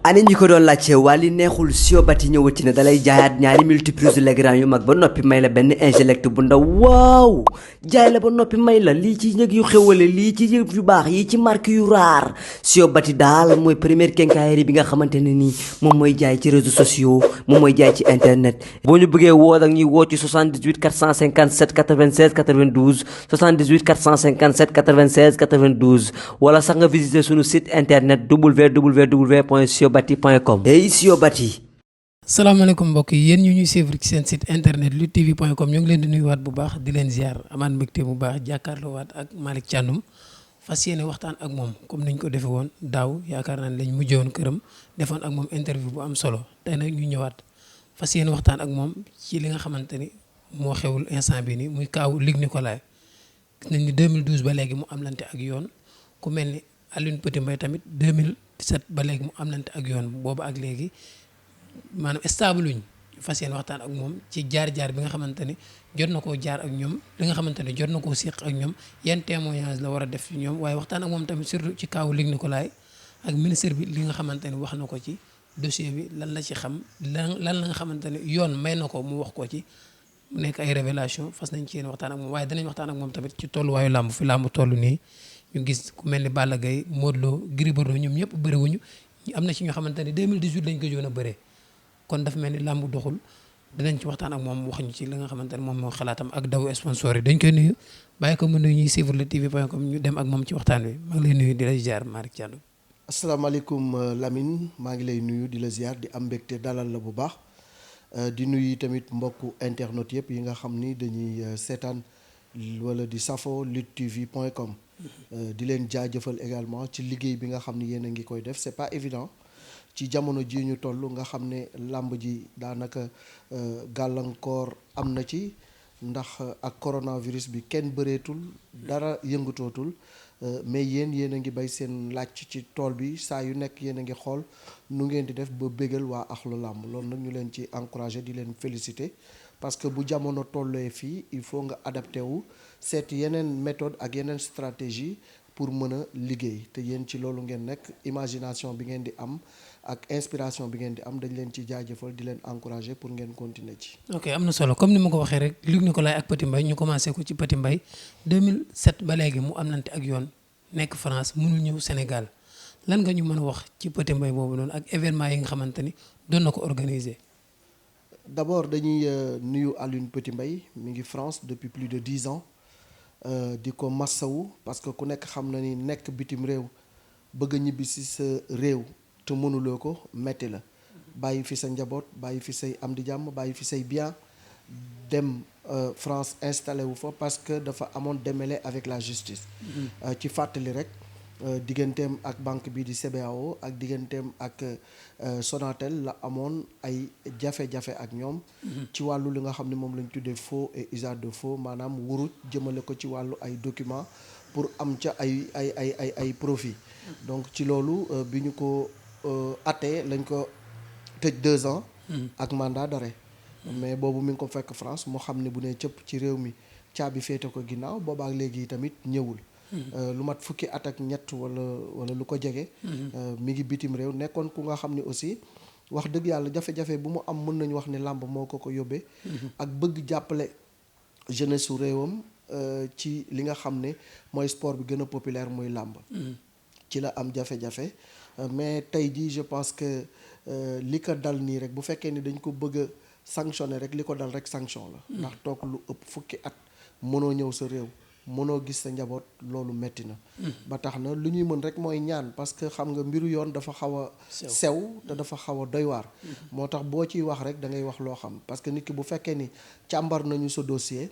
ani ñi ko doon laajte Wally neexul Siobati ñëwati na dalay jaayaat ñaari multiprise Legrand yu mag ba noppi may la benn Ingelect bu ndaw waaw jaay la ba noppi may la lii ci njëg yu xewale lii ci yëf yu baax yi ci marque yu raar Siobati daal mooy première quincaillerie bi nga xamante ne nii moom mooy jaay ci réseaux sociaux moom mooy jaay ci internet. boo ñu bëggee woo ak ñuy woo ci 78 457 96 92 78 457 96 92 wala sax nga visiter suñu site internet www.siobati.com. hey Siobati. salaamaaleykum mbokk yi yéen ñu ñuy suivre ci seen site internet luttetv.com ñu ngi leen di nuyuwaat bu baax di leen ziar amaat mbégte bu baax jàkkaarloo waat ak Malick Thiandoum fas yéene waxtaan ak moom comme niñ ko defee woon daaw yaakaar naa ne lañ mujjee woon këram defoon ak moom interview bu am solo tey nag ñu ñëwaat fas yéene waxtaan ak moom ci li nga xamante ni moo xewul instant bi nii muy kaawu Luc Nicolaï gis nañ ni 2012 ba léegi mu amlante ak yoon ku mel ni Aline Petit Mbaye tamit 2017 ba léegi mu amlante ak yoon boobu ak léegi maanaam stable luñ fas yéene waxtaan ak moom ci jaar-jaar bi nga xamante ni jot na koo jaar ak ñoom li nga xamante ni jot na koo séq ak ñoom yan témoignage la war a def ci ñoom waaye waxtaan ak moom tamit surtout ci kaawu Luc Nicolaï ak ministre bi li nga xamante ni wax na ko ci dossier bi lan la ci xam lan la nga xamante ni yoon may na ko mu wax ko ci mu nekk ay révélation fas nañ ci yéen waxtaan ak moom waaye danañ waxtaan ak moom tamit ci tolluwaayu làmb fi làmb toll nii ñu gis ku mel ni Balla Gaye Modou Lo Gris Bordeaux ñoom ñëpp bëriwuñu am na ci ñoo xamante ni 2018 lañ ko joon a bëree kon dafa mel ni làmb doxul dinañ ci waxtaan ak moom wax ñu ci li nga xamante ne moom moo xalaatam ak daw sponsor yi dañ koy nuyu bàyyi ko mu nuyu ñuy suivre luttetv.com ñu dem ak moom ci waxtaan wi maa ngi lay nuyu di la ziar Malick Thiandoum. asalaamaaleykum Lamine maa ngi lay nuyu di la ziar di am mbégte dalal la bu baax di nuyu tamit mbokku internet yëpp yi nga xam ni dañuy seetaan wala di safo luttetv.com di leen jaajëfal également ci liggéey bi nga xam ni yéen a ngi koy def c'est pas évident ci jamono ji ñu toll nga xam ne làmb ji daanaka gàllankoor am na ci ndax ak coronavirus bi kenn bëreetul dara yëngatootul mais yéen a ngi bay seen làcc ci tool bi saa yu nekk yéen a ngi xool nu ngeen di def ba bégal waa axlu làmb loolu nag ñu leen ci encourager di leen féliciter parce que bu jamono tollee fii il faut nga adapté wu seet yeneen méthode ak yeneen stratégie pour mën a liggéey te yéen ci loolu ngeen nekk imagination bi ngeen di am ak inspiration bi ngeen di am dañ leen ci jaajëfal di leen encourager pour ngeen continuer ci. ok am na solo comme ni ma ko waxee rek Luc Nicolaï ak Petit Mbaye ñu commencé ko ci Petit Mbaye 2007 ba léegi mu amlante ak yoon nekk France mënul ñëw Sénégal lan nga ñu mën a wax ci Petit Mbaye boobu noonu ak événement yi nga xamante ni doon na ko organiser. d'abord dañuy nuyu Aline Petit Mbaye mi ngi France depuis plus de 10 ans. di ko massawu parce que ku nekk xam na ni nekk bitim réew bëgg a ñibbi si sa réew te mënuloo ko metti la bàyyi fi sa njaboot bàyyi fi say am di jàmm bàyyi fi say bien dem France installé wu fa parce que dafa amoon démêlé avec la justice ci fàttali rek digganteem ak banque bi di CBAO ak digganteem ak Sonatel la amoon ay jafe-jafe ak ñoom ci wàllu li nga xam ne moom lañ tuddee faux et usage de faux maanaam wuruj jëmale ko ci wàllu ay documents pour am ca ay profit donc ci loolu bi ñu ko attee lañ ko tëj 2 ans ak mandat d'arrêt mais boobu mi ngi ko fekk France moo xam ne bu ne cëpp ci réew mi caabi féete ko ginnaaw boobaak léegi tamit ñëwul lu mat fukki at ak ñett wala lu ko jege mi ngi bitim réew nekkoon ku nga xam ne aussi wax dëgg yàlla jafe-jafe bu mu am mën nañu wax ne làmb moo ko yóbbee ak bëgg jàppale jeunesse su réewam ci li nga xam ne mooy sport bi gën a populaire muy làmb ci la am jafe-jafe mais tey jii je pense que li ko dal nii rek bu fekkee ni dañ ko bëgg a sanctionner rek li ko dal rek sanction la ndax toog lu ëpp fukki at mënoo ñëw sa réew mënoo gis sa njaboot loolu metti na ba tax na lu ñuy mën rek mooy ñaan parce que xam nga mbiru yoon dafa xaw a sew te dafa xaw a doy waar moo tax boo ciy wax rek da ngay wax loo xam parce que nit ki bu fekkee ni càmbar nañu sa dossier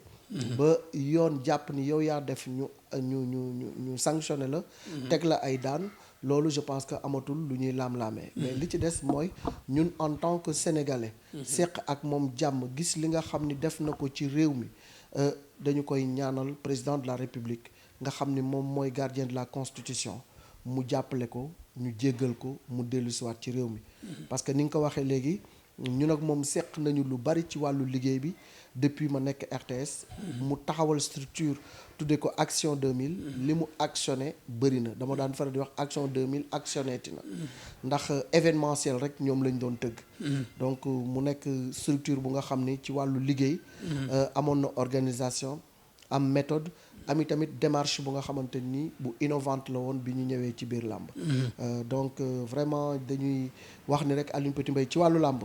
ba yoon jàpp ni yow yaa def ñu sanctionné la teg la ay daan loolu je pense que amatul lu ñuy laam-laamee mais li ci des mooy ñun en tant que sénégalais seq ak moom jàmm gis li nga xam ni def na ko ci réew mi dañu koy ñaanal président de la république nga xam ni moom mooy gardien de la constitution mu jàppale ko ñu jéggal ko mu dellu siwaat ci réew mi parce que ni nga ko waxee léegi ñun ak moom seq nañu lu bari ci wàllu liggéey bi depuis ma nekk RTS. mu taxawal structure tuddee ko Action 2000. li mu actionné bëri na dama daan faral di wax Action 2000 actionné ti na. ndax événementiel rek ñoom lañ doon tëgg. donc mu nekk structure bu nga xam ni ci wàllu liggéey. amoon na organisation am méthode. ami tamit démarche bu nga xamante ni bu innovante la woon bi ñu ñëwee ci biir làmb. donc vraiment dañuy wax ni rek Alioune Petit Mbaye ci wàllu làmb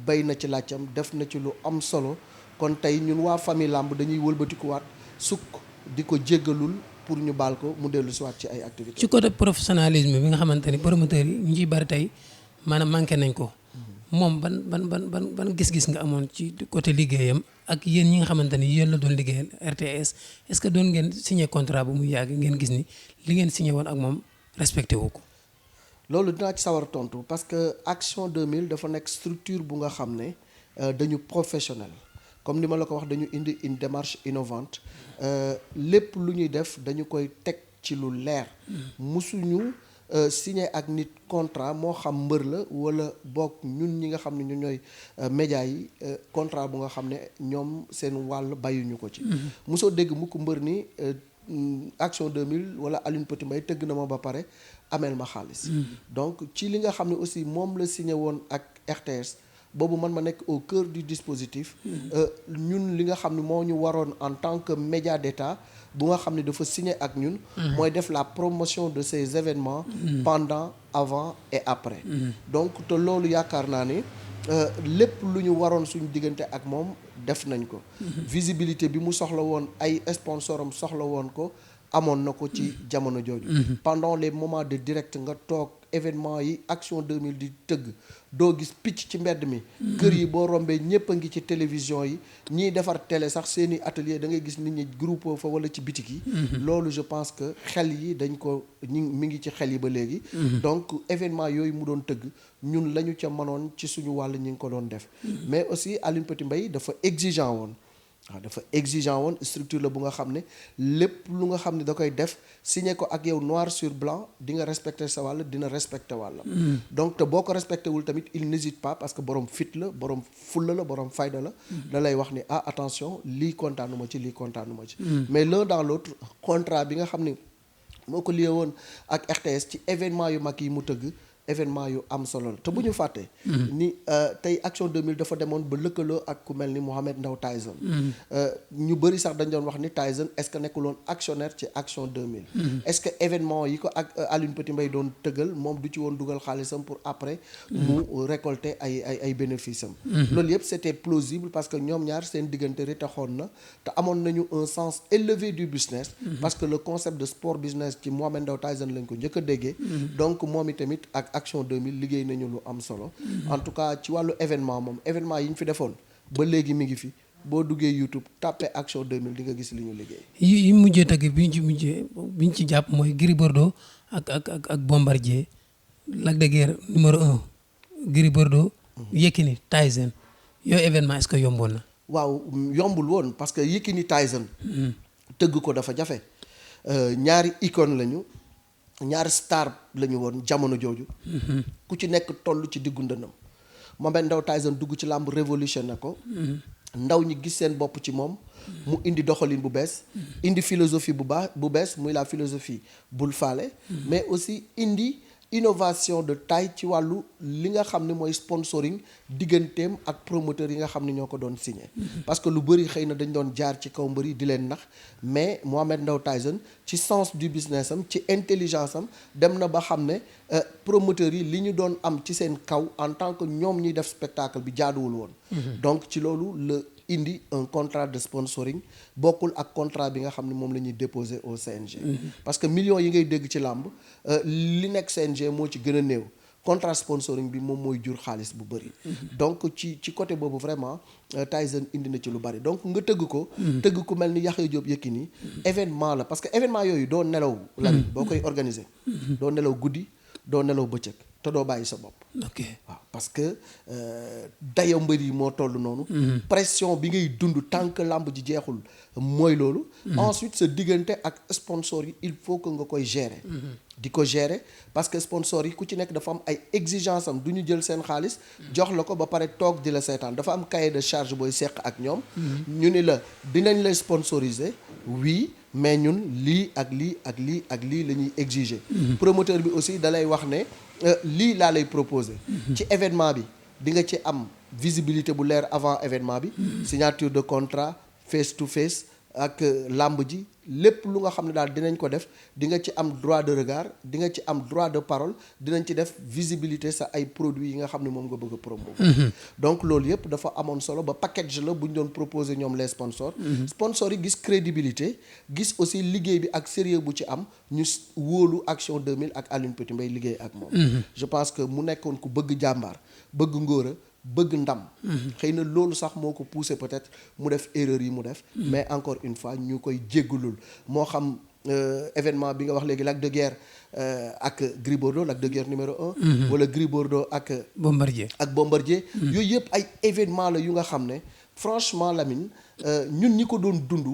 bay na ci laajam def na ci lu am solo kon tey ñun waa famille làmb dañuy wëlbatikuwaat sukk di ko jéggalul pour ñu baal ko mu dellu si waat ci ay activités. ci côté professionnalisme bi nga xamante ni promoteurs yi ñu ciy bari tey maanaam manqué nañ ko moom ban gis-gis nga amoon ci côté liggéeyam ak yéen ñi nga xamante ni yéen la doon liggéeyal RTS est-ce que doon ngeen signé contrat bu muy yàgg ngeen gis ni li ngeen signé woon ak moom respecté wu ko. loolu dinaa ci sawar tontu parce que Action 2000 dafa nekk structure bu nga xam ne dañu professionnel comme ni ma la ko wax dañu indi une démarche innovante lépp lu ñuy def dañu koy teg ci lu leer musuñu signé ak nit contrat moo xam mbër la wala bokk ñun ñi nga xam ne ñu ñooy média yi contrat bu nga xam ne ñoom seen wàll bàyyuñu ko ci mosoo dégg mukk mbër ni Action 2000 wala Alioune Petit Mbaye tëgg na ma ba pare ameel ma xaalis donc ci li nga xam ne aussi moom la signé woon ak RTS boobu man ma nekk au cœur du dispositif ñun li nga xam ne moo ñu waroon en tant que média d'État bu nga xam ne dafa signé ak ñun mooy def la promotion de ces événements pendant avant et après donc te loolu yaakaar naa ni lépp lu ñu waroon suñu diggante ak moom def nañ ko visibilité bi mu soxla woon ay sponsoram soxla woon ko amoon na ko ci jamono jooju pendant les moments de direct nga toog événement yi Action 2000 di tëgg doo gis picc ci mbedd mi kër yi boo rombee ñépp a ngi ci télévision yi ñiy defar télé sax seeni atelier da ngay gis nit ñi groupe fa wala ci bitik yi loolu je pense que xel yi dañ ko mi ngi ci xel yi ba léegi donc événement yooyu mu doon tëgg ñun la ñu ca mënoon ci suñu wàll ñi ngi ko doon def mais aussi Alioune Petit Mbaye dafa exigeant woon waaw dafa exigeant woon structure la bu nga xam ne lépp lu nga xam ne da koy def signé ko ak yow noir sur blanc di nga respecter sa wàll dina respecter wàllam donc te boo ko respecté wul tamit il n'hésite pas parce que borom fit la borom fulla la borom fayda la da lay wax ni attention lii kontaanuma ci lii kontaanuma ci mais l'un dans l'autre contrat bi nga xam ne moo ko lié woon ak RTS ci événement yu mag yi mu tëgg événement yu am solo la te bu ñu fàttee ni tey Action 2000 dafa demoon ba lëkkaloo ak ku mel ni Mohamed Ndao Tyson ñu bëri sax dañ doon wax ni Tyson est-ce que nekkuloon actionnaire ci Action 2000 est-ce que événement yi ko ak Alioune Petit Mbaye doon tëggal moom du ci woon dugal xaalisam pour après mu récolter ay bénéfices am loolu yëpp c'était plausible parce que ñoom ñaar seen diggante ritaxoon na te amoon nañu un sens élevé du business parce que le concept de sport business ci Mohamed Ndao Tyson lañ ko njëkk a déggee donc moom i tamit ak Action 2000 liggéey nañu lu am solo en tout cas ci wàllu événement moom événement yi ñu fi defoon ba léegi mi ngi fi boo duggee YouTube tàppe Action 2000 di nga gis li ñu liggéey yi mujjee tëgg bi ñu ci jàpp mooy Gris Bordeaux ak Bombardier Lac de Guiers numéro 1 Gris Bordeaux Yékini Tyson yooyu événement est-ce que yomboon na waaw yombul woon parce que Yékini Tyson tëgg ko dafa jafe ñaari icône lañu ñaari star lañu woon jamono jooju ku ci nekk toll ci diggu ndënam Mohamed Ndao Tyson dugg ci làmb révolutionné ko ndaw ñi gis seen bopp ci moom mu indi doxalin bu bees indi philosophie bu bees muy la philosophie bul faale mais aussi indi innovation de taille ci wàllu li nga xam ne mooy sponsoring digganteem ak promoteur yi nga xam ne ñoo ko doon signé parce que lu bëri xëy na dañ doon jaar ci kaw mbëri di leen nax mais Mohamed Ndao Tyson ci sens du business am ci intelligence am dem na ba xam ne promoteurs yi li ñu doon am ci seen kaw en tant que ñoom ñuy def spectacle bi jaaduwul woon donc ci loolu la indi un contrat de sponsoring bokkul ak contrat bi nga xam ne moom la ñuy déposer au CNG parce que millions yi ngay dégg ci làmb li nekk CNG moo ci gën a néew contrat sponsoring bi moom mooy jur xaalis bu bëri donc ci côté boobu vraiment Tyson indi na ci lu bëri donc nga tëgg ko tëgg ku mel ni Yaxya Diop Yékini événement la parce que événement yooyu doo nelaw la boo koy organiser doo nelaw guddi doo nelaw bëccëg te doo bàyyi sa bopp. ok waaw parce que dayo mbër yi moo toll noonu. pression bi ngay dund tant que làmb ji jeexul mooy loolu. ensuite sa diggante ak sponsor yi il faut que nga koy gérer. di ko gérer parce que sponsor yi ku ci nekk dafa am ay exigence am du ñu jël seen xaalis. jox la ko ba pare toog di la seetaan dafa am cahier de charge booy seq ak ñoom. ñu ni la dinañ la sponsoriser oui mais ñun lii ak lii ak lii ak lii la ñuy exiger. promoteur bi aussi dalay wax ne. lii laa lay proposer. ci événement bi di nga ci am visibilité bu leer avant événement bi. signature de contrat face to face ak làmb ji lépp lu nga xam ne daal dinañ ko def di nga ci am droit de regard di nga ci am droit de parole dinañ ci def visibilité sa ay produits yi nga xam ne moom nga bëgg a promouvoir. donc loolu yëpp dafa amoon solo ba package la bu ñu doon proposer ñoom les sponsors. sponsors yi gis crédibilité gis aussi liggéey bi ak sérieux bu ci am ñu wóolu Action 2000 ak Alioune Petit Mbaye liggéey ak moom. je pense que mu nekkoon ku bëgg jàmbaar bëgg ngóora bëgg ndam. xëy na loolu sax moo ko poussé peut-être mu def erreur yi mu def. mais encore une fois ñu koy jéggulul moo xam événement bi nga wax léegi Lac de Guiers ak Gris Bordeaux Lac de Guiers numéro 1. wala Gris Bordeaux ak. Bombardier. yooyu yëpp ay événement la yu nga xam ne franchement Lamine ñun ñi ko doon dund.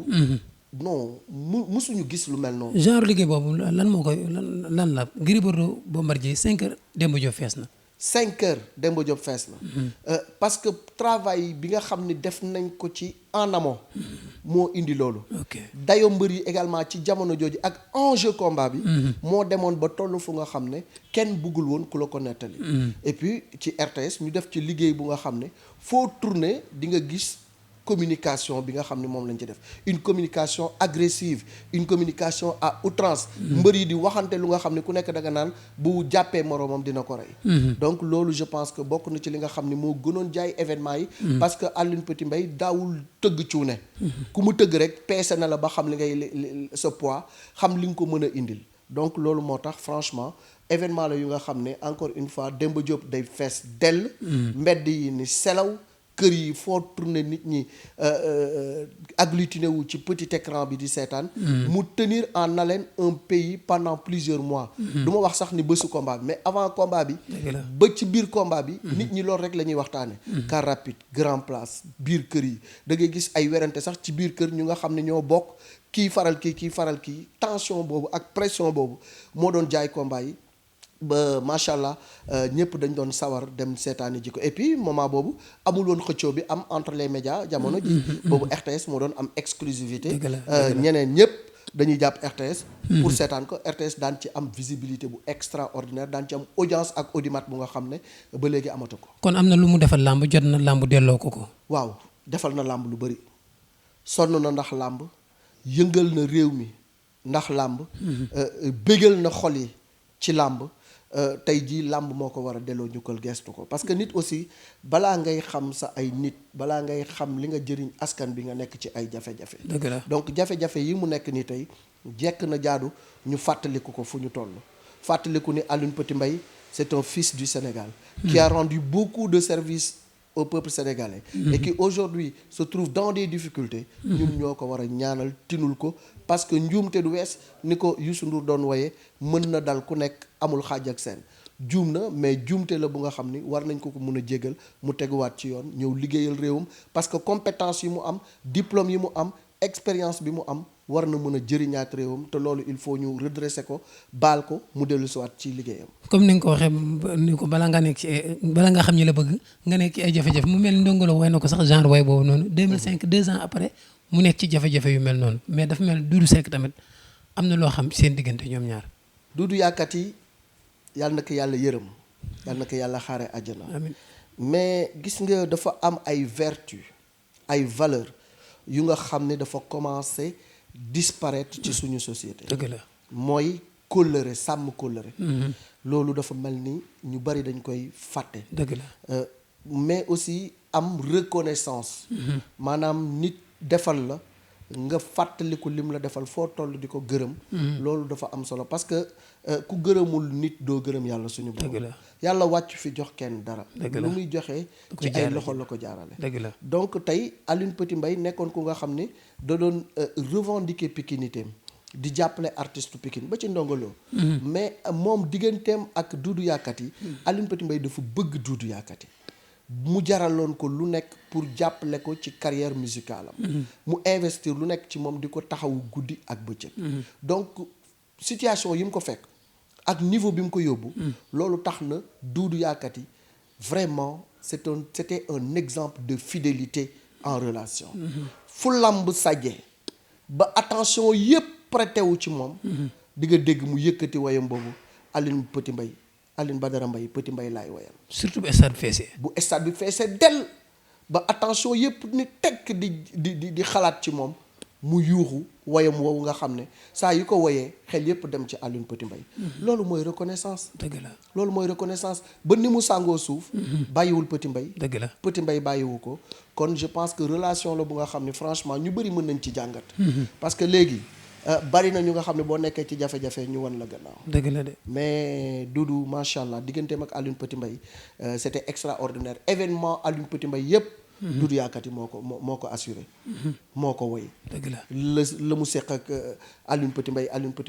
non musuñu gis lu mel noonu. genre liggéey boobu lan moo koy lan la Gris Bordeaux Bombardier 5 heures Demba Diop fees na. 5 heures Demba Diop fees na. parce que travail bi nga xam ni def nañ ko ci en amont. moo indi loolu. dayo mbër yi également ci jamono jooju ak enjeu combat bi. moo demoon ba toll fu nga xam ne kenn bëggul woon ku la ko nettali. et puis ci RTS ñu def ci liggéey bu nga xam ne foo tourner di nga gis. communication bi nga xam ne moom lañ ci def une communication agressive une communication à outrance. mbër yi di waxante lu nga xam ne ku nekk da nga naan bu jàppee moroomam dina ko rey. donc loolu je pense que bokk na ci li nga xam ne moo gënoon jaay événement yi. parce que Alioune Petit Mbaye daawul tëgg cuune. ku mu tëgg rek peese na la ba xam li ngay sa poids xam li nga ko mën a indil donc loolu moo tax franchement événement la yu nga xam ne encore une fois Demba Diop day fees dell. mbedd yi ni selaw. kër yi foo tourner nit ñi agglutiné wu ci petit écran bi di seetaan. mu tenir en haleine un pays pendant plusieurs mois. du ma wax sax ni bésu combat bi mais avant combat bi. ba ci biir combat bi. nit ñi loolu rek la ñuy waxtaane car rapide grand place biir kër yi da ngay gis ay werante sax ci biir kër ñu nga xam ne ñoo bokk kii faral kii tension boobu ak pression boobu moo doon jaay combat yi. ba macha allah ñëpp dañ doon sawar dem seetaani ji ko et puis moment boobu amul woon xëccoo bi am entre les médias jamono ji boobu RTS moo doon am exclusivité ñeneen ñëpp dañuy jàpp RTS pour seetaan ko RTS daan ci am visibilité bu extraordinaire daan ci am audience ak audimat bu nga xam ne ba léegi amatu ko. kon am na lu mu defal làmb jot na làmb delloo ko. waaw defal na làmb lu bëri sonn na ndax làmb yëngal na réew mi ndax làmb bégal na xol yi ci làmb tey jii làmb moo ko war a delloo njukkal gestu ko parce que nit aussi balaa ngay xam sa ay nit balaa ngay xam li nga jëriñ askan bi nga nekk ci ay jafe-jafe. dëgg la donc jafe-jafe yi mu nekk nii tey jekk na jaadu ñu fàttaliku ko fu ñu toll fàttaliku ni Alioune Petit Mbaye c'est un fils du Sénégal. qui a rendu beaucoup de services au peuple sénégalais. et qui aujourd'hui se trouve dans des difficultés. ñun ñoo ko war a ñaanal tinul ko parce que njuumte du wees ni ko Youssou Ndour doon woyee mën na dal ku nekk amul xaaj ak seen juum na mais juumte la bu nga xam ni war nañ ko mun a jégal mu teguwaat ci yoon ñëw liggéeyal réewam parce que compétence yi mu am diplôme yi mu am expérience bi mu am war na mën a jëriñaat réewam te loolu il faut ñu redresser ko baal ko mu dellu siwaat ci liggéeyam. comme ni nga ko waxee ni ko bala nga xam ñi la bëgg nga nekk ci ay jafe-jafe mu mel ni Ndongo Lo way na ko sax genre way boobu noonu 2005 2 ans après mu nekk ci jafe-jafe yu mel noonu mais dafa mel Doudou Seck tamit am na loo xam seen diggante ñoom ñaar. Doudou yàkkat yi yàlla na ko yàlla yërëm yàlla na ko yàlla xaare àjjana. amiin mais gis nga dafa am ay vertu ay valeur yu nga xam ne dafa commencer disparaître ci suñu société. dëgg la mooy kóllëre sàmm kóllëre. loolu dafa mel ni ñu bari dañ koy fàtte. dëgg la mais aussi am reconnaissance. maanaam nit defal la nga fàttaliku lim la defal foo toll di ko gërëm. loolu dafa am solo parce que ku gërëmul nit doo gërëm yàlla suñu borom. dëgg la yàlla wàcc fi jox kenn dara. dëgg la lu muy joxe ci ay loxo la ko jaarale. dëgg la donc tey Alioune Petit Mbaye nekkoon ku nga xam ne da doon revendiquer pikinitéem di jàppale artiste Pikine ba ci Ndongo Lo mais moom digganteem ak Doudou Yakati Aline Petit Mbaye dafa bëgg Doudou Yakati mu jaraloon ko lu nekk pour jàppale ko ci carrière musicale am mu investir lu nekk ci moom di ko taxawu guddi ak bëccëg donc situation yi mu ko fekk ak niveau bi mu ko yóbbu loolu tax na Doudou Yakati vraiment c'était un exemple de fidélité en relation fu lamb sajjee ba attention yépp prêté wu ci moom di nga dégg mu yëkkati wayam boobu Aline Petit Mbaye Aline Badara Mbaye Petit Mbaye laay wayal surtout bu stade feesee. bu stade bi feesee del ba attention yépp ni tekk di xalaat ci moom mu yuuxu wayam woowu nga xam ne saa yu ko woyee xel yépp dem ci Aline Petit Mbaye loolu mooy reconnaissance. dëgg la loolu mooy reconnaissance ba ni mu sàngoo suuf bàyyiwul Petit Mbaye. dëgg la Petit Mbaye bàyyiwu ko kon je pense que relation la bu nga xam ne franchement ñu bëri mën nañ ci jàngat parce que léegi bari na ñu nga xam ne boo nekkee ci jafe-jafe ñu wan la gannaaw. dëgg la de. mais Doudou macha allah digganteem ak Aline Petit Mbaye c'était extraordinaire événement Aline Petit Mbaye yépp Doudou Yakati moo ko assuré moo ko woy dëgg la la mu seq ak Aline Petit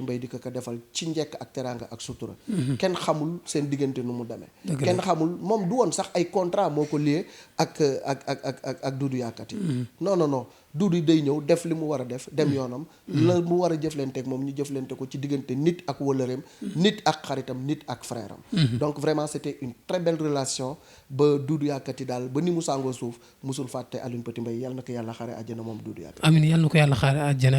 Mbaye di ko defal ci njekk ak teraanga ak sutura kenn xamul seen diggante nu mu demee kenn xamul moom du woon sax ay contrat moo ko lié ak Doudou Yakati non Doudou day ñëw def li mu war a def dem yoonam la mu war a jëflanteeg moom ñu jëflante ko ci diggante nit ak wëllëreem nit ak xaritam nit ak frère am donc vraiment c'était une très belle relation ba Doudou Yakati daal ba ni mu sàngoo suuf musul fàtte Aline Petit Mbaye yàlla na ko yàlla xare àjjana moom Doudou Yakati amiin yàlla na ko yàlla xare àjjana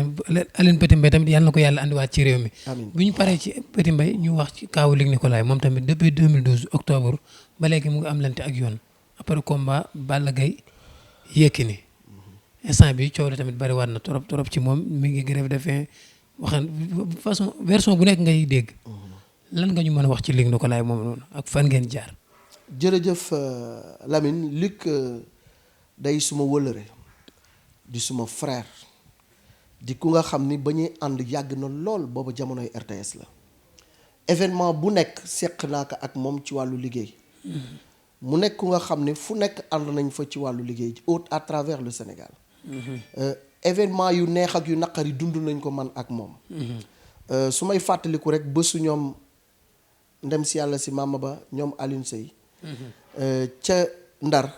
Aline Petit Mbaye tamit yàlla na ko yàlla andiwaat ci réew mi amiin bu ñu paree ci Petit Mbaye ñu wax ci kaawu Luc Nicolaï moom tamit depuis 2012 octobre ba léegi mu ngi am lante ak yoon après combat Balla Gaye Yékini instant bi coow la tamit bari waat na trop ci moom mi ngi grève de faim waxan façon version bu nekk ngay dégg lan nga ñu mën a wax ci Luc Nicolaï moom noonu ak fan ngeen jaar. jërëjëf Lamine Luc day suma wëlëre di suma frère di ku nga xam ni ba ñuy ànd yàgg na lool boobu jamonoy RTS la événement bu nekk seq naa ko ak moom ci wàllu liggéey mu nekk ku nga xam ne fu nekk ànd nañ fa ci wàllu liggéey à travers le Sénégal événement yu neex ak yu naqari dund nañ ko man ak moom su may fàttaliku rek bésu ñoom ndem si yàlla si Mama Ba ñoom Alioune Seye ca Ndar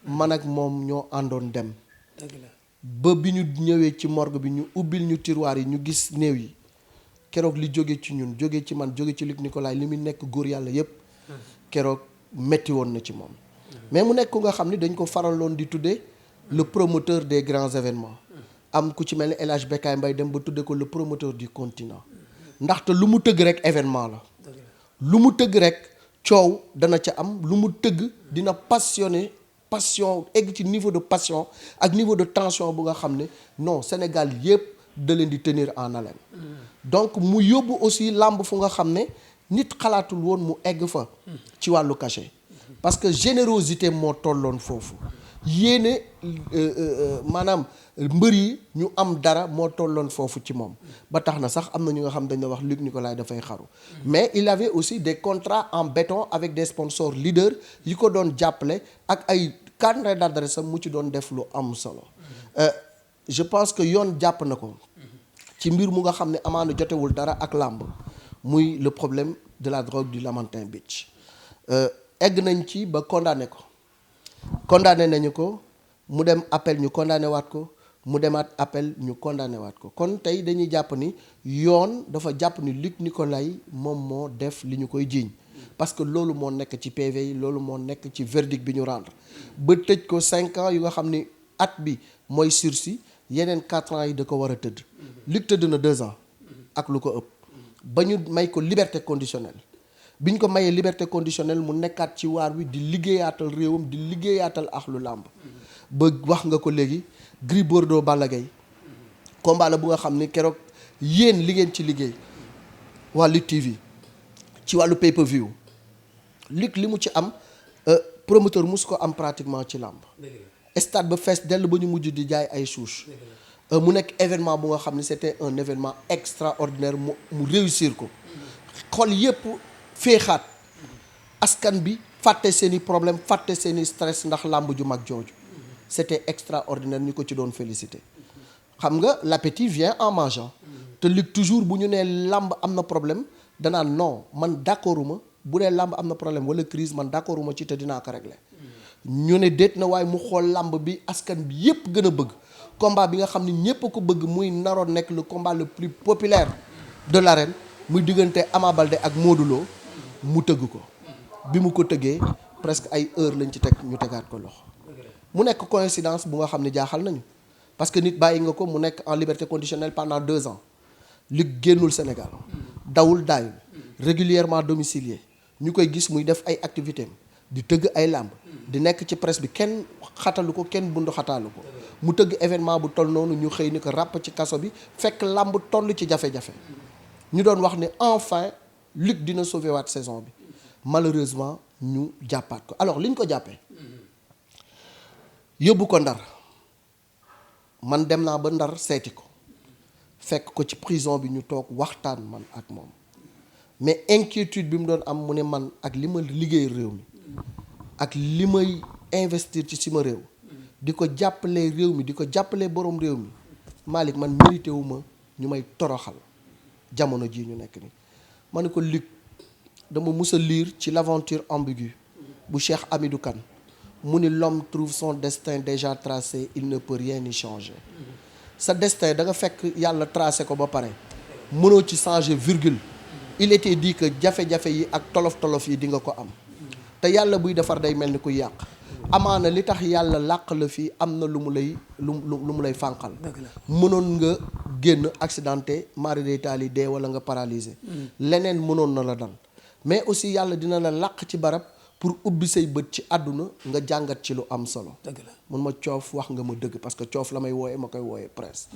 man ak moom ñoo àndoon dem ba bi ñu ñëwee ci morgue bi ñu ubbil ñu tiroir yi ñu gis néew yi keroog li jóge ci ñun jóge ci man jóge ci Luc Nicolaï li muy nekk góor yàlla yépp keroog metti woon na ci moom mais mu nekk ku nga xam ni dañ ko faraloon di tuddee le promoteur des grands événements am ku ci mel ni El Hadj Bekkaay Mbaye dem ba tuddee ko le promoteur du continent ndaxte lu mu tëgg rek événement la lu mu tëgg rek coow dana ca am lu mu tëgg dina passion egg ci niveau de passion ak niveau de tension bu nga xam ne non Sénégal yépp da leen di tenir en haleine donc mu yóbbu aussi làmb fu nga xam ne nit xalaatul woon mu egg fa ci wàllu cachet parce que générosité moo tolloon foofu yéene maanaam mbër yi ñu am dara moo tolloon foofu ci moom ba tax na sax am na ñu nga xam dañ la wax Luc Nicolaï dafay xaru mais il avait aussi des contrats en béton avec des sponsors leaders yi ko doon jàppale ak ay carnet d'adresse mu ci doon def lu am solo je pense que yoon jàpp na ko ci mbir mu nga xam ne amaana jotewul dara ak làmb muy le problème de la drogue du Lamantin Beach egg nañ ci ba condamné nañu ko mu dem appel ñu condamné waat ko mu demaat appel ñu condamné waat ko kon tey dañuy jàpp ni yoon dafa jàpp ni Luc Nicolaï moom moo def li ñu koy jiiñ parce que loolu moo nekk ci PV yi loolu moo nekk ci verdict bi ñu rendre ba tëj ko 5 ans yu nga xam ni at bi mooy sursis yeneen 4 ans yi da ko war a tëdd Luc tëdd na 2 ans ak lu ko ëpp ba ñu may ko liberté conditionnelle bi ñu ko mayee liberté conditionnelle mu nekkaat ci waar wi di liggéeyaatal réewam di liggéeyaatal axlu làmb ba wax nga ko léegi Gris Bordeaux Balla Gaye combat la bu nga xam ni keroog yéen li ngeen ci liggéey waa Lutte TV ci wàllu pay-per-view Luc li mu ci am promoteur mus ko am pratiquement ci làmb stade ba fees dell ba ñu mujj di jaay ay souche mu nekk événement bu nga xam ne c'était un événement extraordinaire mu réussir ko xol yépp féexaat askan bi fàtte seeni problème fàtte seeni stress ndax làmb ju mag jooju c'était extraordinaire ñu ko ci doon féliciter xam nga l'appétit vient en mangeant te Luc toujours bu ñu nee làmb am na problème danaan non man d'accorduma bu dee làmb am na problème wala crise man d'accorduma ci te dinaa ko régler ñu ne déet na waaye mu xool làmb bi askan bi yépp gën a bëgg combat bi nga xam ne ñépp a ko bëgg muy naroon nekk le combat le plus populaire de l'arène muy diggante Ama Baldé ak Modou Lo mu tëgg ko bi mu ko tëggee presque ay heure lañ ci teg ñu tegaat ko loxo mu nekk coïncidence bu nga xam ne jaaxal nañu parce que nit bàyyi nga ko mu nekk en liberté conditionnelle pendant 2 ans Luc génnul Sénégal dawul daayul régulièrement domicilié ñu koy gis muy def ay activités di tëgg ay làmb di nekk ci presse bi kenn xatalu ko kenn bundu xataalu ko mu tëgg événement bu toll noonu ñu xëy ni ko ràpp ci kaso bi fekk làmb toll ci jafe-jafe ñu doon wax ne enfin Luc dina sauver waat saison bi malheureusement ñu jàppaat ko alors li ñu ko jàppee yóbbu ko Ndar man dem naa ba Ndar seeti ko fekk ko ci prison bi ñu toog waxtaan man ak moom mais inquiétude bi mu doon am mu ne man ak li ma liggéey réew mi ak li may investir ci suma réew di ko jàppale réew mi di ko jàppale borom réew mi Malick man mérité wu ma ñu may toroxal jamono jii ñu nekk ni ma ne ko Luc dama mus a lire ci l'aventure ambiguë bu Cheikh Hamidou Kane mu ni l'homme trouve son destin déjà tracé il ne peut rien y changer sa destin da nga fekk yàlla tracé ko ba pare mënoo ci changer virgule il était dit que jafe-jafe yi ak tolof-tolof yi di nga ko am te yàlla buy defar day mel ni kuy yàq amaana li tax yàlla làq la fii am na lu mu lay fànqal mënoon nga génn accidenté mari day taali dee wala nga paralysé leneen mënoon na la dal mais aussi yàlla dina la làq ci barab pour ubbi say bët ci àdduna nga jàngat ci lu am solo mun ma coof wax nga ma dëgg parce que coof la may wooye ma koy wooye presse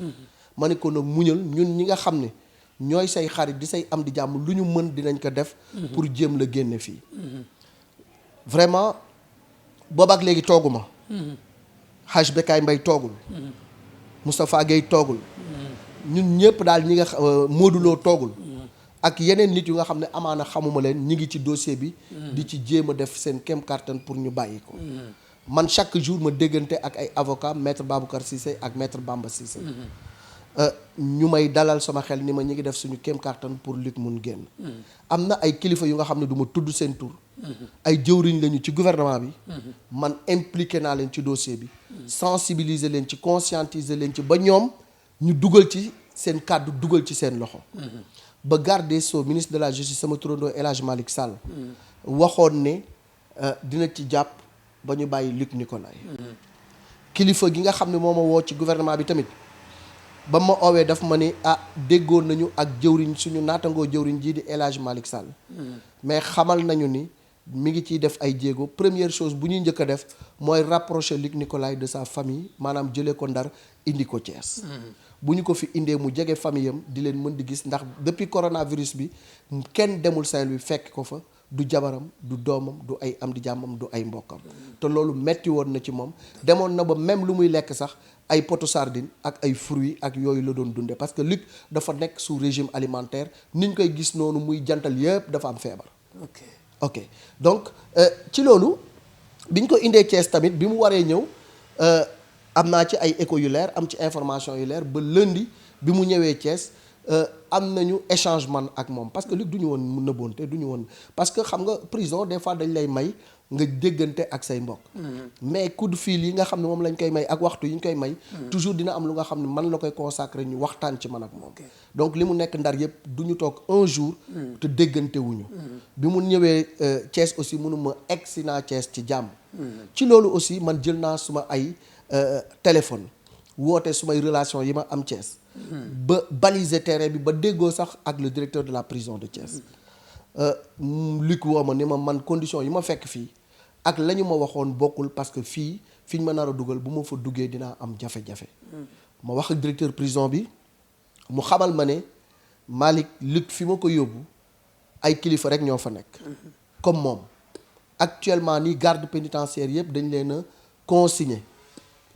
ma ne ko nag muñal ñun ñi nga xam ne ñooy say xarit di say am di jàmm lu ñu mën dinañ ko def pour jéem la génne fii vraiment boobaak léegi tooguma Haj Bekaay Mbay toogul Moustapha Gueye toogul ñun ñëpp daal ñi nga Modou Lo toogul ak yeneen nit yu nga xam ne amaana xamuma leen ñi ngi ci dossier bi di ci jéem a def seen kem kàttan pour ñu bàyyi ko man chaque jour ma déggante ak ay avocat maître Baboucar Cissé ak maître Bamba Cissé ñu may dalal sama xel ni ma ñi ngi def suñu kem kàttan pour Luc mun génn am na ay kilifa yu nga xam ne du ma tudd seen tur ay jëwriñ lañu ci gouvernement bi man impliqué naa leen ci dossier bi sensibiliser leen ci conscientiser leen ci ba ñoom ñu dugal ci seen kàddu dugal ci seen loxo ba garde des Sceaux ministre de la justice sama turandoo El Hadj Malick Sall waxoon ne dina ci jàpp ba ñu bàyyi Luc Nicolaï kilifa gi nga xam ne moo ma woo ci gouvernement bi tamit ba ma oowee daf ma ni déggoon nañu ak jëwriñ suñu naatangoo jëwriñ jii di El Hadj Malick Sall mais xamal nañu ni mi ngi ciy def ay jéego première chose bu ñuy njëkk a def mooy rapprocher Luc Nicolaï de sa famille maanaam jëlee ko Ndar indi ko Thiès bu ñu ko fi indee mu jege famille am di leen mën di gis ndax depuis coronavirus bi kenn demul Saint-Louis fekk ko fa du jabaram du doomam du ay am di jàmmam du ay mbokkam te loolu metti woon na ci moom demoon na ba même lu muy lekk sax ay poto sardine ak ay fruits ak yooyu la doon dunde parce que Luc dafa nekk sous régime alimentaire niñ koy gis noonu muy jantal yépp dafa am feebar ok donc ci loolu biñ ko indee Thiès tamit bi mu waree ñëw am naa ci ay écho yu leer am ci information yu leer ba lundi bi mu ñëwee Thiès am nañu échange man ak moom parce que Luc du ñu woon mu nëbboonte du ñu woon parce que xam nga prison des fois dañ lay may nga déggante ak say mbokk mais coup de fil yi nga xam ne moom lañ koy may ak waxtu yi ñu koy may toujours dina am lu nga xam ne man la koy consacrer ñu waxtaan ci man ak moom donc li mu nekk Ndar yëpp du ñu toog un jour te déggante wuñu bi mu ñëwee Thiès aussi mënuma egsi naa Thiès ci jàmm ci loolu aussi man jël naa suma ay téléphone woote sumay relation yi ma am Thiès ba baliser terrain bi ba déggoo sax ak le directeur de la prison de Thiès Luc woo ma ni ma man condition yi ma fekk fii ak la ñu ma waxoon bokkul parce que fii fi ñu ma nar a dugal bu ma fa duggee dinaa am jafe-jafe ma wax ak directeur prison bi mu xamal ma ne Malick Luc fi ma ko yóbbu ay kilifa rek ñoo fa nekk comme moom actuellement nii garde pénitentiaire yëpp dañ leen a consigné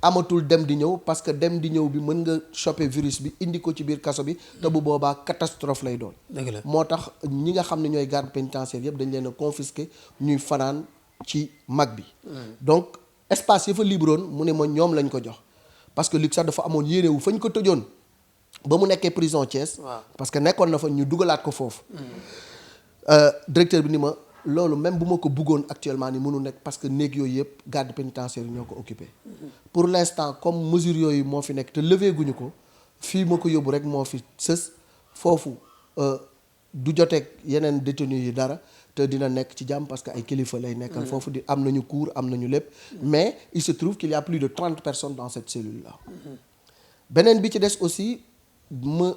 amatul dem di ñëw parce que dem di ñëw bi mën nga choper virus bi indi ko ci biir kaso bi te bu boobaa catastrophe lay doon moo tax ñi nga xam ne ñooy garde pénitentiaire yëpp dañ leen a confisqué ñuy fanaan ci mag bi donc espace yi fa libroon mu ne ma ñoom lañ ko jox parce que Luc sax dafa amoon yéene wu fañ ko tëjoon ba mu nekkee prison Thiès. parce que nekkoon na fa ñu dugalaat ko foofu. Directeur bi ni ma loolu même bu ma ko bëggoon actuellement ni mënu nekk parce que néeg yooyu yëpp garde pénitentiaire yi ñoo ko occupé. pour l'instant comme mesure yooyu moo fi nekk te levé guñu ko fii ma ko yóbbu rek moo fi sës foofu du joteeg yeneen détenus yi dara te dina nekk ci jàmm parce que ay kilifa lay nekkal foofu di am nañu cour am nañu lépp mais il se trouve qu'il y a plus de 30 personnes dans cette cellule là. beneen bi ci des aussi ma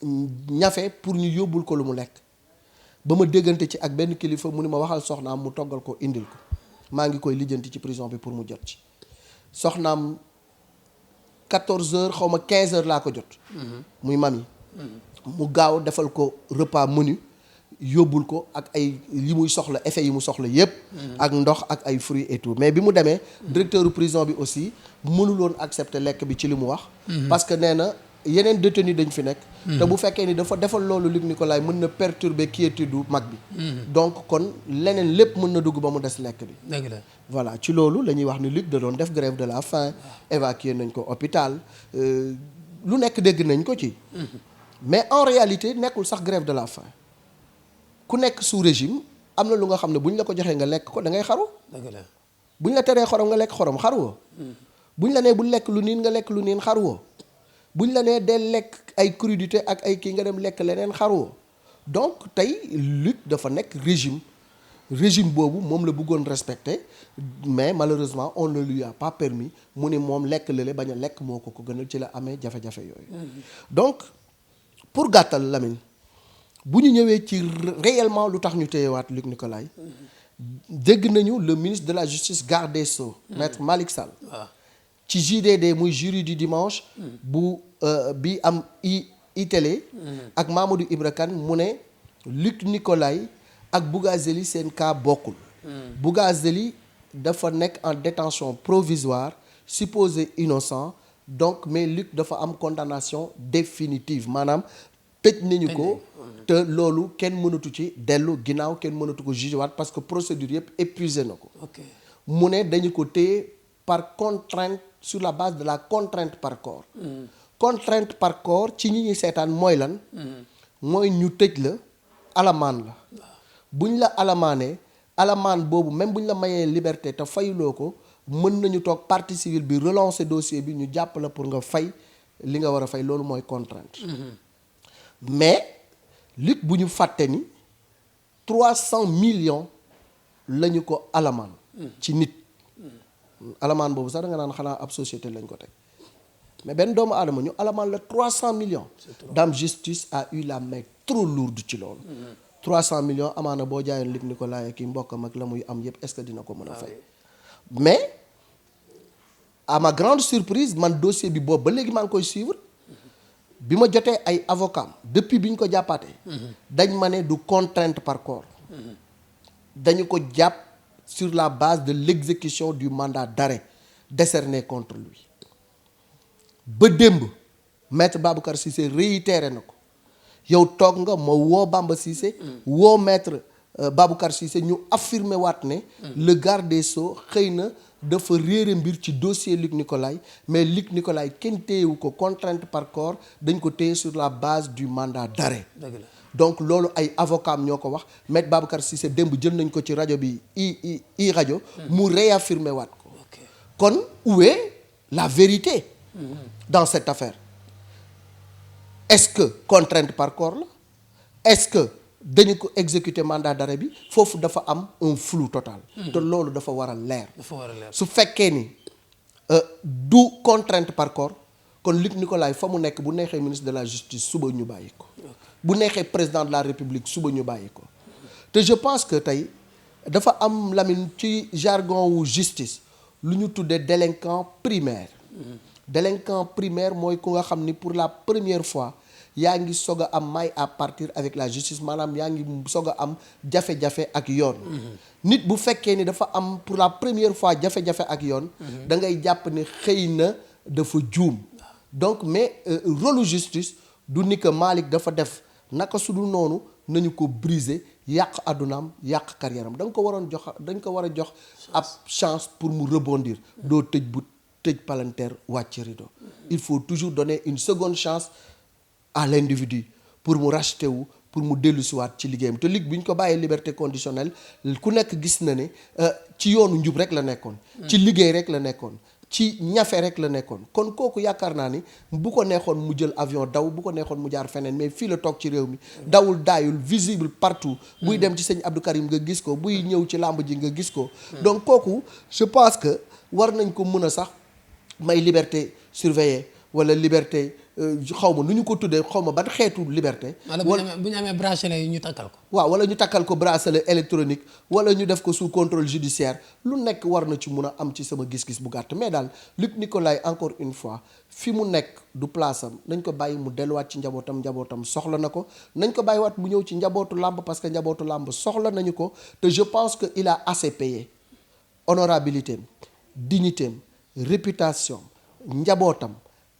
ñafe pour ñu yóbbul ko lu mu lekk ba ma déggante ci ak benn kilifa mu ni ma waxal soxnaam mu toggal ko indil ko maa ngi koy lijjanti ci prison bi pour mu jot ci soxnaam 14h xaw ma 15h laa ko jot. muy mami. mu gaaw defal ko repas menu yóbbul ko ak ay li muy soxla effet yi mu soxla yépp ak ndox ak ay fruits et tout mais bi mu demee directeur prison bi aussi mënuloon accepter lekk bi ci li mu wax. parce que nee na yeneen détenu dañ fi nekk. te bu fekkee ni dafa defal loolu Luc Nicolaï mën na perturber quiétude mag bi. donc kon leneen lépp mën na dugg ba mu des lekk bi. dëgg la voilà ci loolu la ñuy wax ni Luc da doon def grève de la faim évacué nañ ko hôpital lu nekk dégg nañ ko ci. mais en réalité nekkul sax grève de la faim ku nekk sous régime am na lu nga xam ne bu ñu la ko joxee nga lekk ko da ngay xaru. dëgg la bu ñu la teree xorom nga lekk xorom xaruwoo. bu ñu la nee bu lekk lu niin nga lekk lu niin xaruwoo. bu ñu la nee del lekk ay crudité ak ay kii nga dem lekk leneen xaruwoo donc tey Luc dafa nekk régime boobu moom la bëggoon respecter mais malheureusement on ne lui a pas permis mu ni moom lekk lële bañ a lekk moo ko gënal ci la amee jafe-jafe yooyu. donc pour gàttal Lamine bu ñu ñëwee ci réellement lu tax ñu téyewaat Luc Nicolaï dégg nañu le ministre de la justice garde des Sceaux maître Malick Sall. ci JDD muy jury du dimanche. bu bi am iTélé. ak Mamadou Ibra Kane mu ne Luc Nicolaï ak Bougazeli seen cas bokkul. Bougazeli dafa nekk en détention provisoire supposé innocent donc mais Luc dafa am condamnation définitive maanaam tëj nañu ko. te loolu kenn mënatu ci dellu ginnaaw kenn mënatu ko jugé waat parce que procédure yëpp épuisé na ko. mu ne dañu ko téye par contrainte sur la base de la contrainte par corps. contrainte par corps ci ñi ñuy seetaan mooy lan. mooy ñu tëj la alamaan la. buñ la alamaanee alamaan boobu même buñ la mayee liberté te fayuloo ko mën nañu toog partie civile bi relancer dossier bi ñu jàpp la pour nga fay li nga war a fay loolu mooy contrainte. mais Luc bu ñu fàtte ni 300 millions la ñu ko alamaan. ci nit. alamaan boobu sax da nga naan xanaa ab société lañ ko teg mais benn doomu aadama ñu alamaan la 300 millions. Dame Justice a eu la main trop lourde ci loolu. 300 millions amaana boo jaayoon Luc Nicolaï ki mbokkam ak la muy am yépp est-ce que dina ko mën a fay. mais à ma grande surprise man dossier bi boobu ba léegi maa ngi koy suivre bi ma jotee ay avocats depuis bi ñu ko jàppaatee. dañ ma ne du contrainte par corps. dañu ko jàpp sur la base de l'exécution du mandat d'arrêt décerné contre lui. ba démb maître Baboucar Cissé réitéré na ko yow toog nga ma woo Bamba Cissé. woo maître Baboucar Cissé ñu affirmé waat ne. le garde des Sceaux xëy na dafa réere mbir ci dossier Luc Nicolaï mais Luc Nicolaï kenn téyewu ko contrainte par corps dañ ko téye sur la base du mandat d'arrêt. donc loolu ay avocat am ñoo ko wax maître Baboucar Cissé démb jël nañ ko ci rajo bi i rajo. mu réaffirmé waat ko. kon où est la vérité. dans cette affaire est-ce que contrainte par corps la est-ce que dañu ko exécuter mandat d'arrêt bi foofu dafa am un flou total. te loolu dafa war a leer. su fekkee ni du contrainte par corps kon Luc Nicolaï fa mu nekk bu neexee ministre de la justice suba ñu bàyyi ko. bu neexee président de la république suba ñu bàyyi ko. te je pense que tey dafa am Lamine ci jargon wu justice lu ñu tuddee délinquant primaire. délinquant primaire mooy ku nga xam ni pour la première fois yaa ngi soog a am maille à partir avec la justice maanaam yaa ngi soog a am jafe-jafe ak yoon. nit bu fekkee ni dafa am pour la première fois jafe-jafe ak yoon. da ngay jàpp ne xëy na dafa juum. donc mais rôle justice du ni que Malick dafa def naka su dul noonu nañu ko briser yàq addunaam yàq carrière am da nga ko waroon jox dañ ko war a jox ab chance pour mu rebondir. doo tëj bu tëj palanteer wàcc rideau il faut toujours donner une seconde chance à l'individu pour mu racheter wu pour mu dellusiwaat ci liggéeyam te Luc bi ñu ko bàyyee liberté conditionnelle ku nekk gis na ne ci yoonu njub rek la nekkoon. ci liggéey rek la nekkoon. ci ñafe rek la nekkoon kon kooku yaakaar naa ni bu ko neexoon mu jël avion daw bu ko neexoon mu jaar feneen mais fii la toog ci réew mi dawul daayul visible partout buy dem ci sëñ Abdou Karim nga gis ko buy ñëw ci làmb ji nga gis ko donc kooku je pense que war nañ ko mën a sax may liberté surveillée wala liberté xaw ma nu ñu ko tuddee xaw ma ban xeetu liberté. wala bu ñu amee bracelet yi ñu takkal ko. waaw wala ñu takkal ko bracelet électronique wala ñu def ko sous contrôle judiciaire lu nekk war na ci mun a am ci sama gis-gis bu gàtt mais daal Luc Nicolaï encore une fois fi mu nekk du place am nañ ko bàyyi mu delluwaat ci njabootam soxla na ko nañ ko bàyyiwaat mu ñëw ci njabootu làmb parce que njabootu làmb soxla nañu ko te je pense que il a assez payé honorabilité am dignité am réputation njabootam.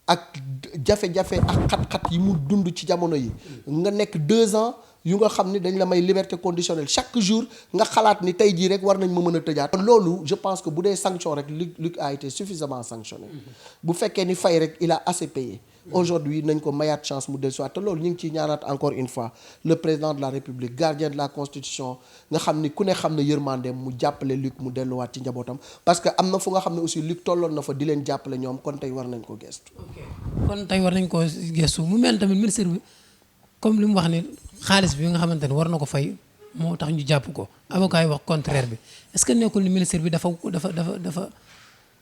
ak jafe-jafe ak xat-xat yi mu dund ci jamono yi nga nekk 2 ans yu nga xam ni dañ la may liberté conditionnelle chaque jour nga xalaat ni tey jii rek war nañ ma mën a tëjaat loolu je pense que bu dee sanction rek Luc a été suffisamment sanctionné bu fekkee ni fay rek il a assez payé aujourd'hui nañ ko mayaat chance mu dellusiwaat te loolu ñu ngi ciy ñaanaat encore une fois le président de la république gardien de la constitution nga xam ni ku ne xam ne yërmandeem mu jàppale Luc mu delluwaat ci njabootam parce que am na fu nga xam ne aussi Luc tolloon na fa di leen jàppale ñoom kon tey war nañ ko gestu. kon tey war nañ ko gestu mu mel tamit ministre bi comme li mu wax ni xaalis bi nga xamante ne war na ko fay moo tax ñu jàpp ko avocat yi wax contraire bi est-ce que nekkul ni ministre bi dafa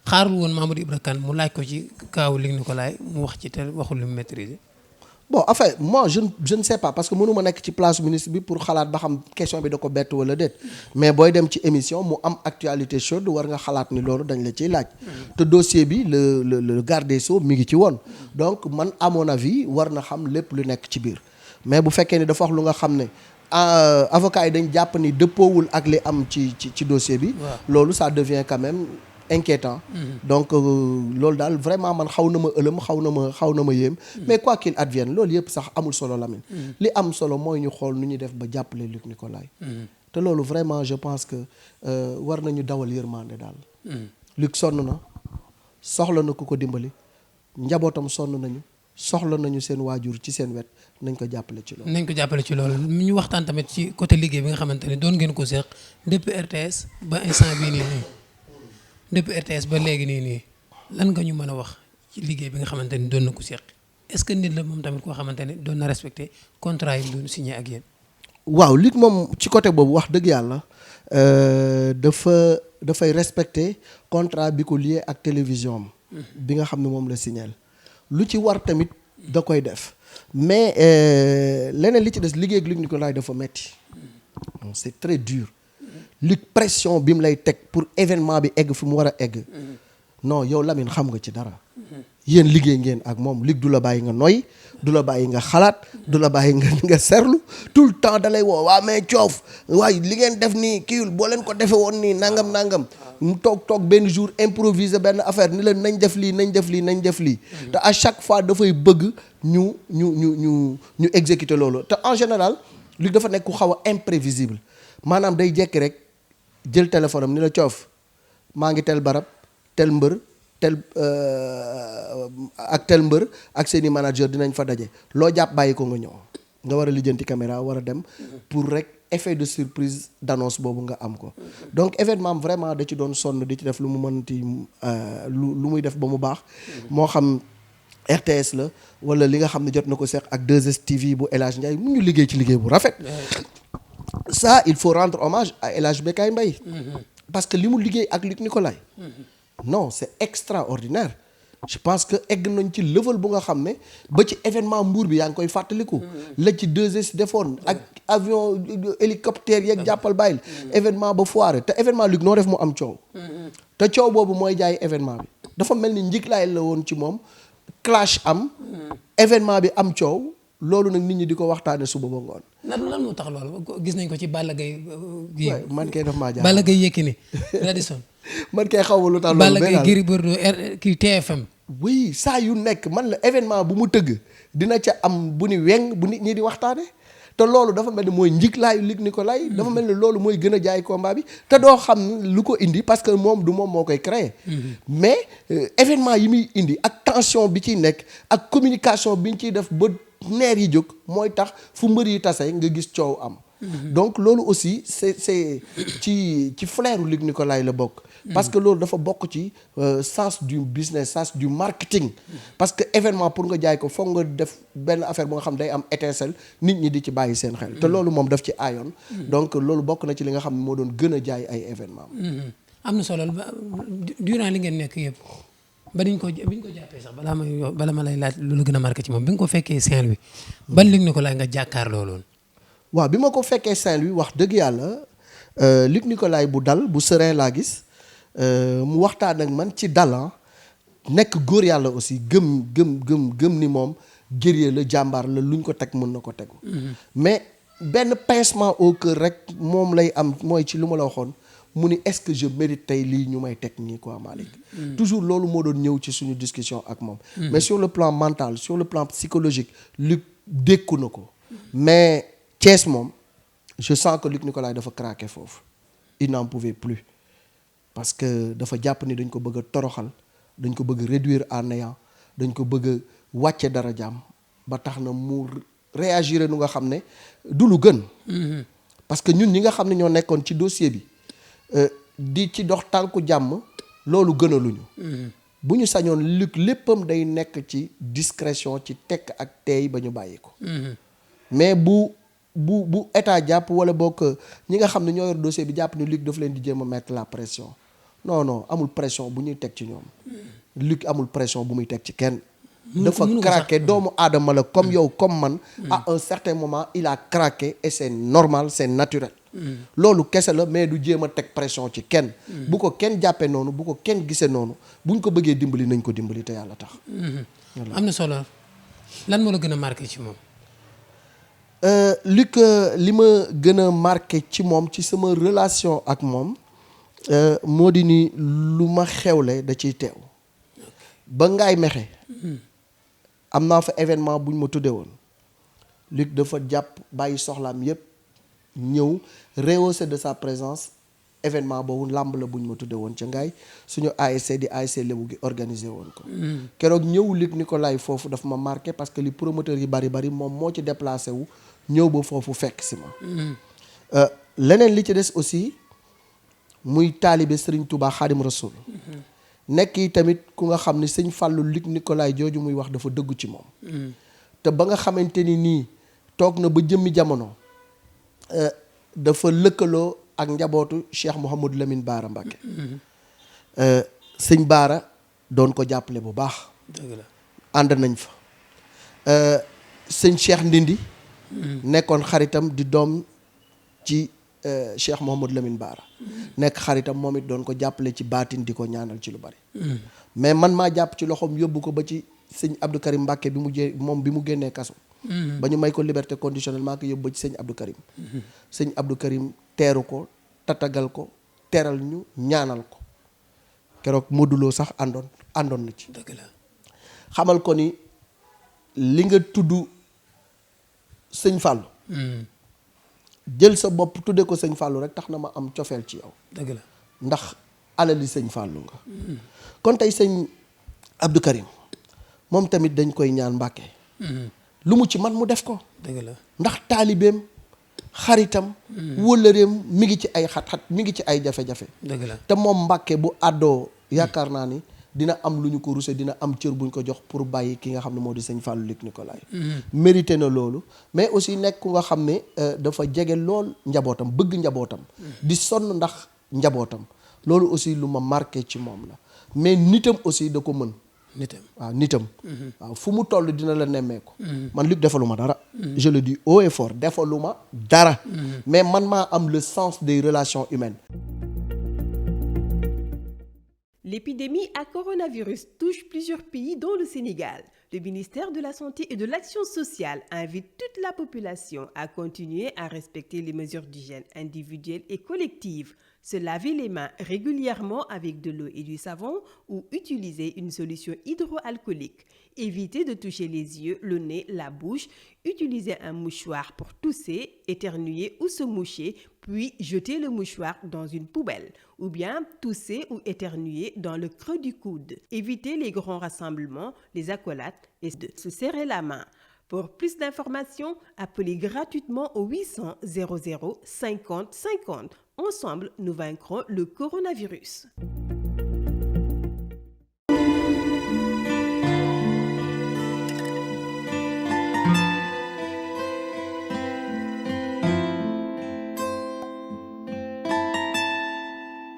xaarul woon Mamadou Ibra Kane mu laaj ko ci kaawu Luc Nicolaï mu wax ci te waxul lu mu maîtriser. bon en fait moi je ne sais pas parce que mënuma nekk ci place ministre bi pour xalaat ba xam question bi da ko bett wala déet mais booy dem ci émission mu am actualité chaude war nga xalaat ni loolu dañ la ciy laaj te dossier bi le garde des Sceaux mi ngi ci woon donc man à mon avis war na xam lépp lu nekk ci biir mais bu fekkee ni dafa wax lu nga xam ne avocat yi dañ jàpp ni dëppoowul ak li am ci dossier bi loolu ça devient quand même inquiétant donc loolu daal vraiment man xaw na ma ëlëm xaw na ma yéem mais quoi qu'il advienne loolu yëpp sax amul solo Lamine li am solo mooy ñu xool nu ñuy def ba jàppale Luc Nicolaï te loolu vraiment je pense que war nañu dawal yërmande daal Luc sonn na soxla na ku ko dimbali njabootam sonn nañu soxla nañu seen waajur ci seen wet nañ ko jàppale ci loolu ñu waxtaan tamit ci côté liggéey bi nga xamante ne doon ngeen ko seq depuis RTS ba instant bii nii depuis RTS ba léegi nii lan nga ñu mën a wax ci liggéey bi nga xamante ni doon na ko seq est-ce que nit la moom tamit koo xamante ne doon na respecté contrat yi doon signé ak yéen. waaw Luc moom ci côté boobu wax dëgg yàlla dafay respecté contrat bi ko lié ak télévision am. bi nga xam ne moom la signé lu ci war tamit da koy def mais leneen li ci des liggéey ak Luc Nicolaï dafa metti c'est très dur. Luc pression bi mu lay teg pour événement bi egg fi mu war a egg non yow Lamine xam nga ci dara yéen liggéey ngeen ak moom Luc du la bàyyi nga noy du la bàyyi nga xalaat du la bàyyi nga serlu tout le temps da lay woo waa mais coof waaye li ngeen def nii kiiwul boo leen ko defee woon nii nangam mu toog benn jour improviser benn affaire ni leen nañ def lii te à chaque fois dafay bëgg ñu exécuter loolu te en général Luc dafa nekk ku xaw a imprévisible maanaam day jekki rek jël téléphone am ni la coof maa ngi tel barab tel mbër tel mbër ak seeni manager dinañ fa daje loo jàpp bàyyi ko nga ñëw nga war a lijjanti caméra war a dem pour rek effet de surprise d'annonce boobu nga am ko donc événement am vraiment da ci doon sonn di ci def lu mu mënti lu muy def ba mu baax moo xam RTS la wala li nga xam ne jot na ko seq ak 2STV bu El Hadj Ndiaye mu ñu liggéey ci liggéey bu rafet ça il faut rendre hommage à El Hadj Bécaye Mbaye parce que li mu liggéey ak Luc Nicolaï non c'est extraordinaire je pense que egg nañ ci level bu nga xam ne ba ci événement Mbour bi yaa ngi koy fàttaliku la ci 2S defoon ak avion hélicoptère yeeg jàppal bàyyil événement ba foire te événement Luc noo def mu am coow te coow boobu mooy jaay événement bi dafa mel ni njëkklaay la woon ci moom clash am événement bi am coow loolu nag nit ñi di ko waxtaane suba ba ngoon. lan moo tax loolu gis nañ ko ci Balla Gaye. man kay daf maa jaaxal Balla Gaye Yékini Radisson. man kay xaw ma lu tax loolu. Balla Gaye Gris Bordeaux kii TFM. oui saa yu nekk man la événement bu mu tëgg dina ca am bu ni weng bu nit ñi di waxtaane te loolu dafa mel ni mooy njiklaayu Luc Nicolaï dafa mel ni loolu mooy gën a jaay combat bi te doo xam lu ko indi parce que moom du moom moo koy créer mais événement yi muy indi ak tension bi ciy nekk ak communication bi ñu ciy def ba neer yi jóg mooy tax fu mbër yi tase nga gis coow am. donc loolu aussi c'est ci flairu Luc Nicolaï la bokk. parce que loolu dafa bokk ci sens du business sens du marketing. parce que événement pour nga jaay ko foog nga def benn affaire bu nga xam day am étincelle nit ñi di ci bàyyi seen xel. te loolu moom daf ci aayoon. donc loolu bokk na ci li nga xam ne moo doon gën a jaay ay événement. am na solo durant li ngeen nekk yëpp ba bi ñu ko jàppee sax bala ma lay laaj lu la gën a marqué ci moom bi nga ko fekkee Saint-Louis ban Luc Nicolaï nga jàkkaarloo loolu. waaw bi ma ko fekkee Saint-Louis wax dëgg yàlla Luc Nicolaï bu dal bu serein laa gis mu waxtaan ak man ci dalan nekk góor yàlla aussi gëm ni moom guerrier la jàmbaar la luñ ko teg mën na ko tegu. mais benn pincement au cœur rek moom lay am mooy ci lu ma la waxoon mu ni est-ce que je mérite tey lii ñu may teg nii quoi Malick. toujours loolu moo doon ñëw ci suñu discussion ak moom. mais sur le plan mental sur le plan psychologique Luc dékku na ko. mais Thiès moom je sens que Luc Nicolaï dafa craqué foofu il n'en pouvait plus parce que dafa jàpp ni dañ ko bëgg a toroxal dañ ko bëgg réduire à néant dañ ko bëgg a wàcce dara jàmm ba tax na mu réagir nu nga xam ne du lu gën. parce que ñun ñi nga xam ne ñoo nekkoon ci dossier bi di ci dox tànku jàmm loolu gënaluñu. bu ñu sañoon Luc léppam day nekk ci discrétion ci tekk ak teey ba ñu bàyyi ko. mais bu état jàpp wala bokk ñi nga xam ne ñoo yor dossier bi jàpp ni Luc daf leen di jéem a mettre la pression non amul pression bu ñuy teg ci ñoom. Luc amul pression bu muy teg ci kenn. dafa craqué doomu aadama la comme yow comme man. à un certain moment il a craqué et c'est normal c'est naturel. loolu kese la mais du jéem a teg pression ci kenn. bu ko kenn jàppee noonu bu ko kenn gisee noonu buñ ko bëggee dimbali nañ ko dimbali te yàlla tax. am na solo lan moo la gën a marqué ci moom. Luc li ma gën a marqué ci moom ci sama relation ak moom moo di ni lu ma xewle da ciy teew ba ngaay mexe am naa fa événement buñ ma tuddee woon Luc dafa jàpp bàyyi soxlaam yépp ñëw rehausser de sa présence événement boobu làmb la buñ ma tuddee woon ca ngaay suñu ASC di ASC Lébu gi organisé woon ko keroog ñëw Luc Nicolaï foofu daf ma marqué parce que li promoteur yi bari moom moo ci déplacé wu ñëw ba foofu fekk si ma leneen li ci des aussi muy taalibe Serigne Touba Khadim Rasoul nekk yi tamit ku nga xam ne sëñ Fallou Luc Nicolaï jooju muy wax dafa dëggu ci moom te ba nga xamante ni nii toog na ba jëmmi jamono dafa lëkkaloo ak njabootu Cheikh Mouhamadou Lamine Bara Mbacké sëñ Bara doon ko jàppale bu baax ànd nañ fa sëñ Cheikh Ndindi nekkoon xaritam di doom ci Cheikh Mouhamadou Lamine Bara nekk xaritam moom it doon ko jàppale ci baatin di ko ñaanal ci lu bari mais man maa jàpp ci loxoom yóbbu ko ba ci sëñ Abdou Karim Mbacké bi mu génnee kaso ba ñu may ko liberté conditionnelle maa ko yóbbu ba ci sëñ Abdou Karim sëñ Abdou Karim teeru ko tatagal ko teral ñu ñaanal ko keroog moduloo sax àndoon na ci dëgg la xamal ko ni li nga tudd sëñ Fallou jël sa bopp tudde ko sëñ Fallou rek tax na ma am cofeel ci yow dëgg la ndax alali sëñ Fallou nga kon tey sëñ Abdou Karim moom tamit dañ koy ñaan Mbàkke lu mu ci man mu def ko dëgg la ndax taalibeem xaritam wóllëreem mi ngi ci ay xat-xat mi ngi ci ay jafe-jafe dëgg la te moom Mbàkke bu àddoo yaakaar naa ni dina am lu ñu ko ruse dina am cër buñ ko jox pour bàyyi ki nga xam ne moo di sëñ Fallou Luc Nicolaï mérité na loolu mais aussi nekk ku nga xam ne dafa jege lool njabootam bëgg njabootam di sonn ndax njabootam loolu aussi lu ma marqué ci moom la mais nitam aussi da ko mën nitam waaw fu mu toll dina la nemmeeku man Luc defaluma dara je le dis haut et fort defaluma dara mais man maa am le sens des relations humaines. L'épidémie à coronavirus touche plusieurs pays dont le Sénégal. Le ministère de la Santé et de l'Action sociale invite toute la population à continuer à respecter les mesures d'hygiène individuelles et collectives, se laver les mains régulièrement avec de l'eau et du savon ou utiliser une solution hydroalcoolique. Éviter de toucher les yeux, le nez, la bouche, utiliser un mouchoir pour tousser, éternuer ou se moucher, puis jeter le mouchoir dans une poubelle, ou bien tousser ou éternuer dans le creux du coude. Éviter les grands rassemblements, les accolades et de se serrer la main. Pour plus d'informations, appelez gratuitement au 800 00 50 50. Ensemble, nous vaincrons le coronavirus.